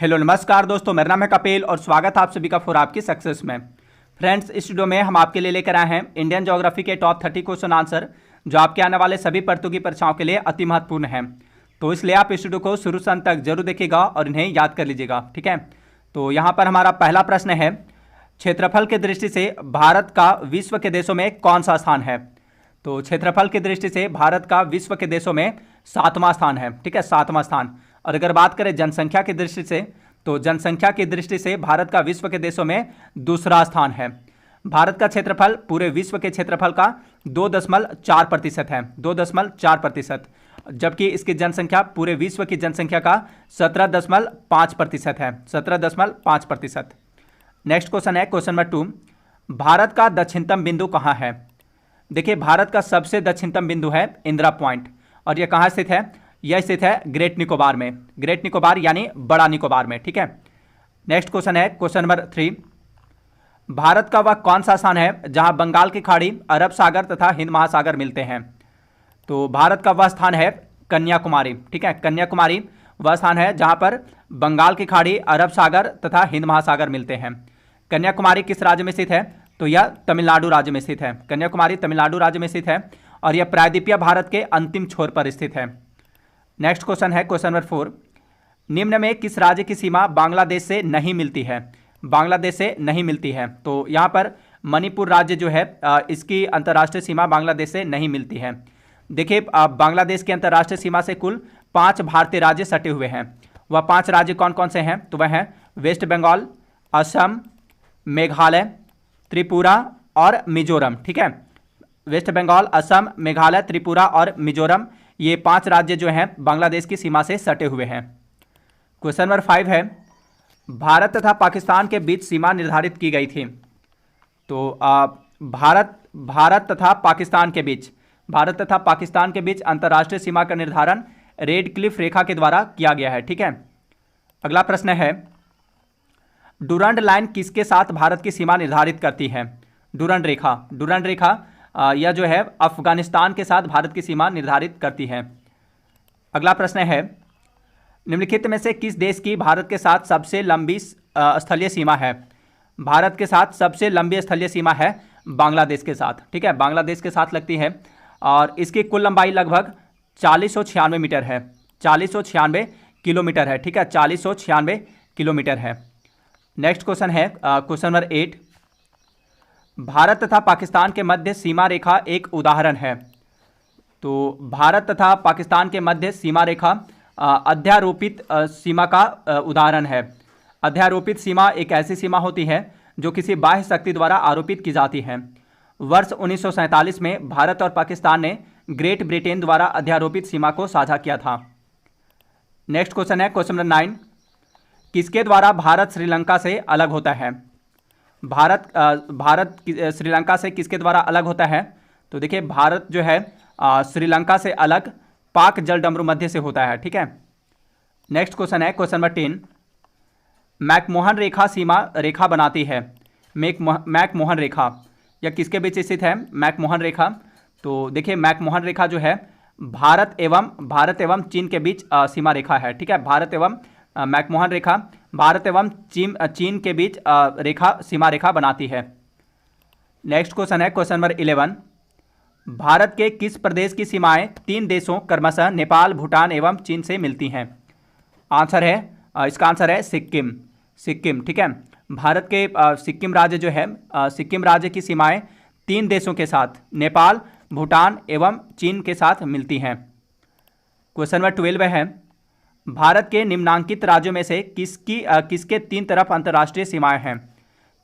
Hello नमस्कार दोस्तों, मेरा नाम है कपिल और स्वागत है आप सभी का फॉर आपकी सक्सेस में। फ्रेंड्स, इस वीडियो में हम आपके लिए लेकर आए हैं इंडियन ज्योग्राफी के टॉप 30 क्वेश्चन आंसर जो आपके आने वाले सभी प्रतियोगी परीक्षाओं के लिए अति महत्वपूर्ण है। तो इसलिए आप इस वीडियो को शुरू से अंत तक जरूर देखिएगा और इन्हें याद कर लीजिएगा, ठीक है। तो यहाँ पर हमारा पहला प्रश्न है, क्षेत्रफल की दृष्टि से भारत का विश्व के देशों में कौन सा स्थान है। तो क्षेत्रफल की दृष्टि से भारत का विश्व के देशों में 7वां स्थान है, ठीक है, 7वां स्थान। और अगर बात करें जनसंख्या की दृष्टि से, तो जनसंख्या की दृष्टि से भारत का विश्व के देशों में दूसरा स्थान है। भारत का क्षेत्रफल पूरे विश्व के क्षेत्रफल का 2.4% है, 2.4%, जबकि इसकी जनसंख्या पूरे विश्व की जनसंख्या का 17.5% है, 17.5%। नेक्स्ट क्वेश्चन है क्वेश्चन नंबर 2, भारत का दक्षिणतम बिंदु कहाँ है। देखिए, भारत का सबसे दक्षिणतम बिंदु है इंदिरा पॉइंट, और यह कहाँ स्थित है, यह स्थित है ग्रेट निकोबार में, ग्रेट निकोबार यानी बड़ा निकोबार में, ठीक है। नेक्स्ट क्वेश्चन है क्वेश्चन नंबर 3, भारत का वह कौन सा स्थान है जहां बंगाल की खाड़ी, अरब सागर तथा हिंद महासागर मिलते हैं। तो भारत का वह स्थान है कन्याकुमारी, ठीक है, कन्याकुमारी वह स्थान है जहां पर बंगाल की खाड़ी, अरब सागर तथा हिंद महासागर मिलते हैं। कन्याकुमारी किस राज्य में स्थित है, तो यह तमिलनाडु राज्य में स्थित है, कन्याकुमारी तमिलनाडु राज्य में स्थित है और यह प्रायद्वीपीय भारत के अंतिम छोर पर स्थित है। नेक्स्ट क्वेश्चन है क्वेश्चन नंबर 4, निम्न में किस राज्य की सीमा बांग्लादेश से नहीं मिलती है, बांग्लादेश से नहीं मिलती है। तो यहाँ पर मणिपुर राज्य जो है इसकी अंतर्राष्ट्रीय सीमा बांग्लादेश से नहीं मिलती है। देखिए, बांग्लादेश की अंतर्राष्ट्रीय सीमा से कुल 5 भारतीय राज्य सटे हुए हैं। वह 5 राज्य कौन कौन से हैं, तो वह हैं वेस्ट बंगाल, असम, मेघालय, त्रिपुरा और मिजोरम, ठीक है। वेस्ट बंगाल, असम, मेघालय, त्रिपुरा और मिजोरम, ये 5 राज्य जो हैं बांग्लादेश की सीमा से सटे हुए हैं। क्वेश्चन नंबर 5 है, भारत तथा पाकिस्तान के बीच सीमा निर्धारित की गई थी। तो भारत तथा पाकिस्तान के बीच अंतर्राष्ट्रीय सीमा का निर्धारण रेड क्लिफ रेखा के द्वारा किया गया है, ठीक है। अगला प्रश्न है, डुरंड लाइन किसके साथ भारत की सीमा निर्धारित करती है। डुरंड रेखा यह जो है अफगानिस्तान के साथ भारत की सीमा निर्धारित करती है। अगला प्रश्न है, निम्नलिखित में से किस देश की भारत के साथ सबसे लंबी स्थलीय सीमा है। भारत के साथ सबसे लंबी स्थलीय सीमा है बांग्लादेश के साथ, ठीक है, बांग्लादेश के साथ लगती है और इसकी कुल लंबाई लगभग 4096 मीटर है, 4096 किलोमीटर है, ठीक है, 4096 किलोमीटर है। नेक्स्ट क्वेश्चन है क्वेश्चन नंबर 8, भारत तथा पाकिस्तान के मध्य सीमा रेखा एक उदाहरण है। तो भारत तथा पाकिस्तान के मध्य सीमा रेखा अध्यारोपित सीमा का उदाहरण है। अध्यारोपित सीमा एक ऐसी सीमा होती है जो किसी बाह्य शक्ति द्वारा आरोपित की जाती है। वर्ष 1947 में भारत और पाकिस्तान ने ग्रेट ब्रिटेन द्वारा अध्यारोपित सीमा को साझा किया था। नेक्स्ट क्वेश्चन है क्वेश्चन नंबर 9, किसके द्वारा भारत श्रीलंका से अलग होता है। भारत श्रीलंका से किसके द्वारा अलग होता है। तो देखिए, भारत जो है श्रीलंका से अलग पाक जलडमरू मध्य से होता है, ठीक है। नेक्स्ट क्वेश्चन है क्वेश्चन नंबर 10, मैकमोहन रेखा सीमा रेखा बनाती है। मैकमोहन रेखा यह किसके बीच स्थित है, मैकमोहन रेखा। तो देखिए, मैकमोहन रेखा जो है भारत एवं चीन के बीच सीमा रेखा है, ठीक है। मैकमोहन रेखा भारत एवं चीन के बीच सीमा रेखा बनाती है। नेक्स्ट क्वेश्चन है क्वेश्चन नंबर 11, भारत के किस प्रदेश की सीमाएं 3 देशों क्रमशः नेपाल, भूटान एवं चीन से मिलती हैं। आंसर है इसका आंसर है सिक्किम, ठीक है। भारत के सिक्किम राज्य जो है सिक्किम राज्य की सीमाएं 3 देशों के साथ नेपाल, भूटान एवं चीन के साथ मिलती हैं। क्वेश्चन नंबर 12 है, भारत के निम्नांकित राज्यों में से किसके 3 तरफ अंतर्राष्ट्रीय सीमाएं हैं।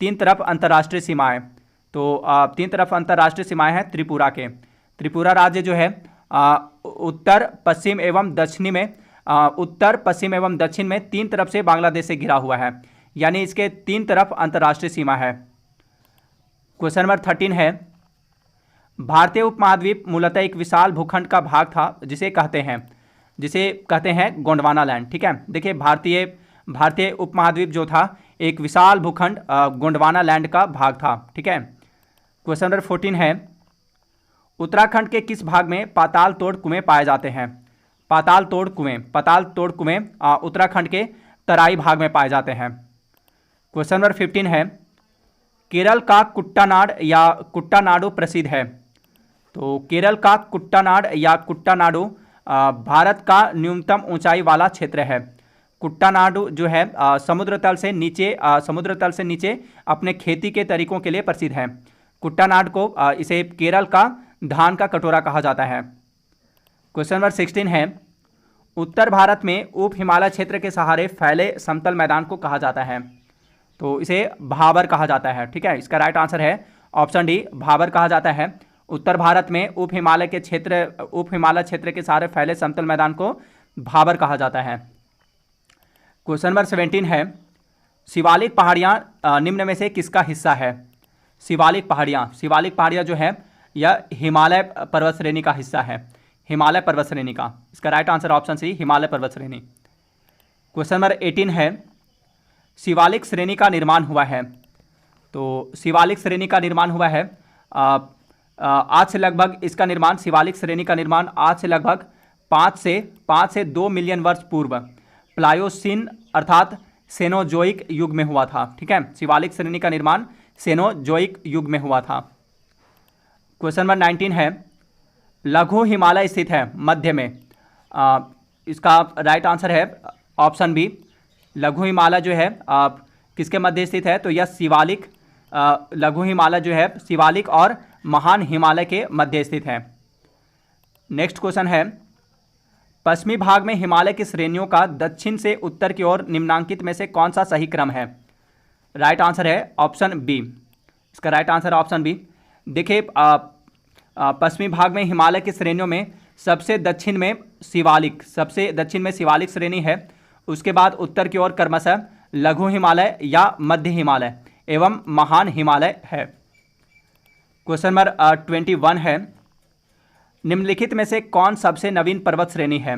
3 तरफ अंतर्राष्ट्रीय सीमाएं, तो 3 तरफ अंतर्राष्ट्रीय सीमाएं हैं त्रिपुरा के। त्रिपुरा राज्य जो है उत्तर पश्चिम एवं दक्षिण में 3 तरफ से बांग्लादेश से घिरा हुआ है, यानी इसके 3 तरफ अंतर्राष्ट्रीय सीमा है। क्वेश्चन नंबर 13 है, भारतीय उपमहाद्वीप मूलतः एक विशाल भूखंड का भाग था जिसे कहते हैं गोंडवाना लैंड, ठीक है। देखिए, भारतीय उपमहाद्वीप जो था एक विशाल भूखंड गोंडवाना लैंड का भाग था, ठीक है। क्वेश्चन नंबर 14 है, उत्तराखंड के किस भाग में पाताल तोड़ कुएं पाए जाते हैं। पाताल तोड़ कुएं उत्तराखंड के तराई भाग में पाए जाते हैं। क्वेश्चन नंबर 15 है, केरल का कुट्टानाड या कुट्टानाडु प्रसिद्ध है। तो केरल का कुट्टानाड या कुट्टानाडु भारत का न्यूनतम ऊंचाई वाला क्षेत्र है। कुट्टानाडु जो है समुद्र तल से नीचे अपने खेती के तरीकों के लिए प्रसिद्ध है। कुट्टानाड को इसे केरल का धान का कटोरा कहा जाता है। क्वेश्चन नंबर 16 है, उत्तर भारत में उप हिमालय क्षेत्र के सहारे फैले समतल मैदान को कहा जाता है। तो इसे भाबर कहा जाता है। ठीक है, इसका राइट आंसर है ऑप्शन डी, भाबर कहा जाता है। उत्तर भारत में उप हिमालय क्षेत्र के सहारे फैले समतल मैदान को भाबर कहा जाता है। क्वेश्चन नंबर 17 है, शिवालिक पहाड़ियाँ निम्न में से किसका हिस्सा है। शिवालिक पहाड़ियाँ जो है यह हिमालय पर्वत श्रेणी का हिस्सा है, हिमालय पर्वत श्रेणी का। इसका right answer option C, Himalaya पर्वत श्रेणी। क्वेश्चन नंबर 18 है, शिवालिक श्रेणी का निर्माण हुआ है। तो शिवालिक श्रेणी का निर्माण हुआ है आज से लगभग शिवालिक श्रेणी का निर्माण आज से लगभग 5 से 2 मिलियन वर्ष पूर्व प्लायोसीन अर्थात सेनोजोइक युग में हुआ था। ठीक है, शिवालिक श्रेणी का निर्माण सेनोजोइक युग में हुआ था। क्वेश्चन नंबर 19 है, लघु हिमालय स्थित है मध्य में। इसका राइट आंसर है ऑप्शन बी, लघु हिमालय जो है किसके मध्य स्थित है। तो यह शिवालिक लघु हिमालय जो है शिवालिक और महान हिमालय के मध्य स्थित है। नेक्स्ट क्वेश्चन है, पश्चिमी भाग में हिमालय की श्रेणियों का दक्षिण से उत्तर की ओर निम्नांकित में से कौन सा सही क्रम है। राइट आंसर है ऑप्शन बी, इसका राइट आंसर ऑप्शन बी। देखिए पश्चिमी भाग में हिमालय की श्रेणियों में सबसे दक्षिण में शिवालिक श्रेणी है। उसके बाद उत्तर की ओर क्रमशः लघु हिमालय या मध्य हिमालय एवं महान हिमालय है। क्वेश्चन नंबर 21 है, निम्नलिखित में से कौन सबसे नवीन पर्वत श्रेणी है।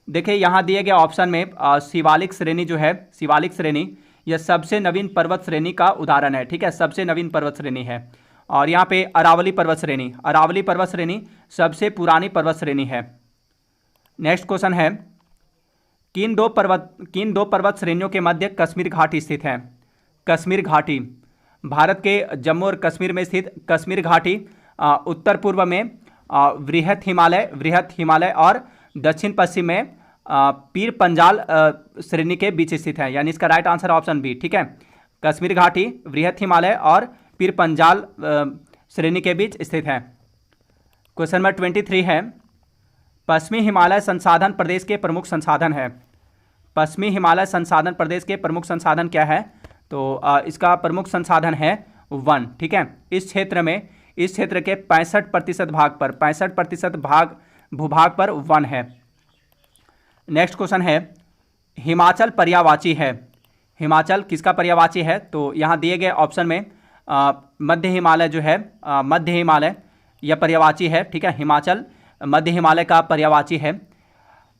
देखिए यहाँ दिए गए ऑप्शन में शिवालिक श्रेणी जो है, शिवालिक श्रेणी यह सबसे नवीन पर्वत श्रेणी का उदाहरण है। ठीक है, सबसे नवीन पर्वत श्रेणी है। और यहाँ पे अरावली पर्वत श्रेणी सबसे पुरानी पर्वत श्रेणी है। नेक्स्ट क्वेश्चन है, किन दो पर्वत श्रेणियों के मध्य कश्मीर घाटी स्थित है। कश्मीर घाटी भारत के जम्मू और कश्मीर में स्थित कश्मीर घाटी उत्तर पूर्व में वृहत हिमालय और दक्षिण पश्चिम में पीर पंजाल श्रेणी के बीच स्थित है। यानी इसका राइट आंसर ऑप्शन बी। ठीक है, कश्मीर घाटी वृहत हिमालय और पीर पंजाल श्रेणी के बीच स्थित है। क्वेश्चन नंबर 23 है, पश्चिमी हिमालय संसाधन प्रदेश के प्रमुख संसाधन है। पश्चिमी हिमालय संसाधन प्रदेश के प्रमुख संसाधन क्या है। तो इसका प्रमुख संसाधन है वन। ठीक है, इस क्षेत्र के 65% भूभाग पर वन है। नेक्स्ट क्वेश्चन है, हिमाचल पर्यायवाची है। हिमाचल किसका पर्यायवाची है। तो यहाँ दिए गए ऑप्शन में मध्य हिमालय जो है मध्य हिमालय यह पर्यायवाची है। ठीक है, हिमाचल मध्य हिमालय का पर्यायवाची है।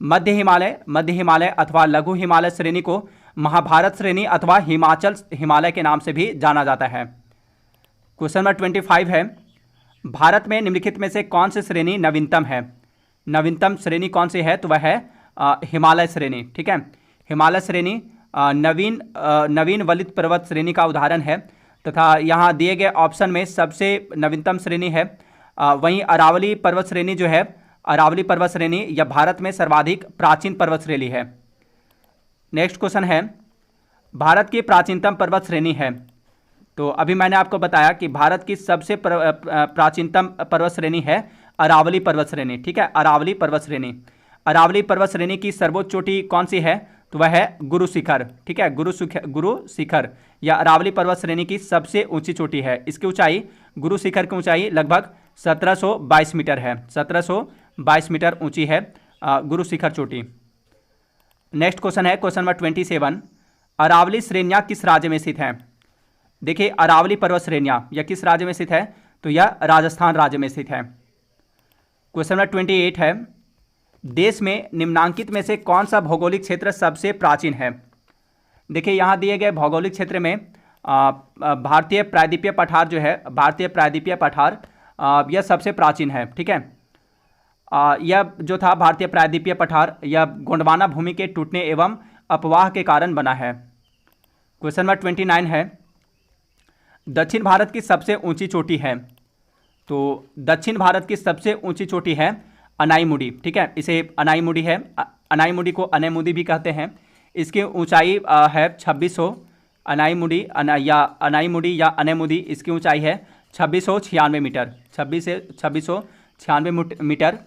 मध्य हिमालय अथवा लघु हिमालय श्रेणी को महाभारत श्रेणी अथवा हिमाचल हिमालय के नाम से भी जाना जाता है। क्वेश्चन नंबर 25 है, भारत में निम्नलिखित में से कौन सी श्रेणी नवीनतम है। नवीनतम श्रेणी कौन सी है। तो वह है हिमालय श्रेणी। ठीक है, हिमालय श्रेणी नवीन वलित पर्वत श्रेणी का उदाहरण है तथा यहाँ दिए गए ऑप्शन में सबसे नवीनतम श्रेणी है। वहीं अरावली पर्वत श्रेणी जो है, अरावली पर्वत श्रेणी यह भारत में सर्वाधिक प्राचीन पर्वत श्रेणी है। नेक्स्ट क्वेश्चन है, भारत की प्राचीनतम पर्वत श्रेणी है। तो अभी मैंने आपको बताया कि भारत की सबसे प्राचीनतम पर्वत श्रेणी है अरावली पर्वत श्रेणी। ठीक है, अरावली पर्वत श्रेणी की सर्वोच्च चोटी कौन सी है। तो वह है गुरु शिखर। ठीक है, गुरु शिखर या अरावली पर्वत श्रेणी की सबसे ऊंची चोटी है। इसकी ऊंचाई, गुरु शिखर की ऊंचाई लगभग 1722 मीटर है। 1722 मीटर ऊंची है गुरु शिखर चोटी। नेक्स्ट क्वेश्चन है क्वेश्चन नंबर 27, अरावली श्रेणियाँ किस राज्य में स्थित हैं। देखिए अरावली पर्वत श्रेणियाँ यह किस राज्य में स्थित है। तो यह राजस्थान राज्य में स्थित है। क्वेश्चन नंबर 28 है, देश में निम्नांकित में से कौन सा भौगोलिक क्षेत्र सबसे प्राचीन है। देखिए यहाँ दिए गए भौगोलिक क्षेत्र में भारतीय प्रायद्वीपीय पठार जो है, भारतीय प्रायद्वीपीय पठार यह सबसे प्राचीन है। ठीक है, यह जो था भारतीय प्रायद्वीपीय पठार यह गोंडवाना भूमि के टूटने एवं अपवाह के कारण बना है? क्वेश्चन नंबर 29 है, दक्षिण भारत की सबसे ऊंची चोटी है। तो दक्षिण भारत की सबसे ऊंची चोटी है अनाईमुडी। ठीक है, इसे अनाईमुडी है, अनाईमुडी को अनेमुदी भी कहते हैं। इसकी ऊंचाई है 2600। अनाईमुडी या अनेमुदी, इसकी ऊंचाई है 2696 मीटर, 2696 मीटर।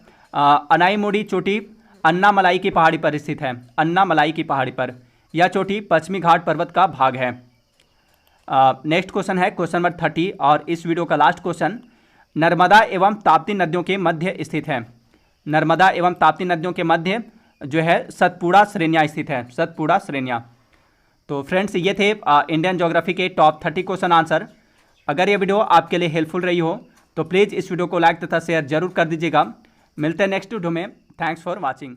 अनाईमुडी चोटी अन्नामलाई की पहाड़ी पर स्थित है, अन्नामलाई की पहाड़ी पर। यह चोटी पश्चिमी घाट पर्वत का भाग है। नेक्स्ट क्वेश्चन है क्वेश्चन नंबर 30 और इस वीडियो का लास्ट क्वेश्चन, नर्मदा एवं ताप्ती नदियों के मध्य स्थित है। नर्मदा एवं ताप्ती नदियों के मध्य जो है सतपुड़ा श्रेणियाँ स्थित है, सतपुड़ा श्रेणियाँ। तो फ्रेंड्स, ये थे इंडियन ज्योग्राफी के टॉप 30 क्वेश्चन आंसर। अगर ये वीडियो आपके लिए हेल्पफुल रही हो तो प्लीज़ इस वीडियो को लाइक तथा शेयर जरूर कर दीजिएगा। मिलते हैं नेक्स्ट वीडियो में। Thanks for watching.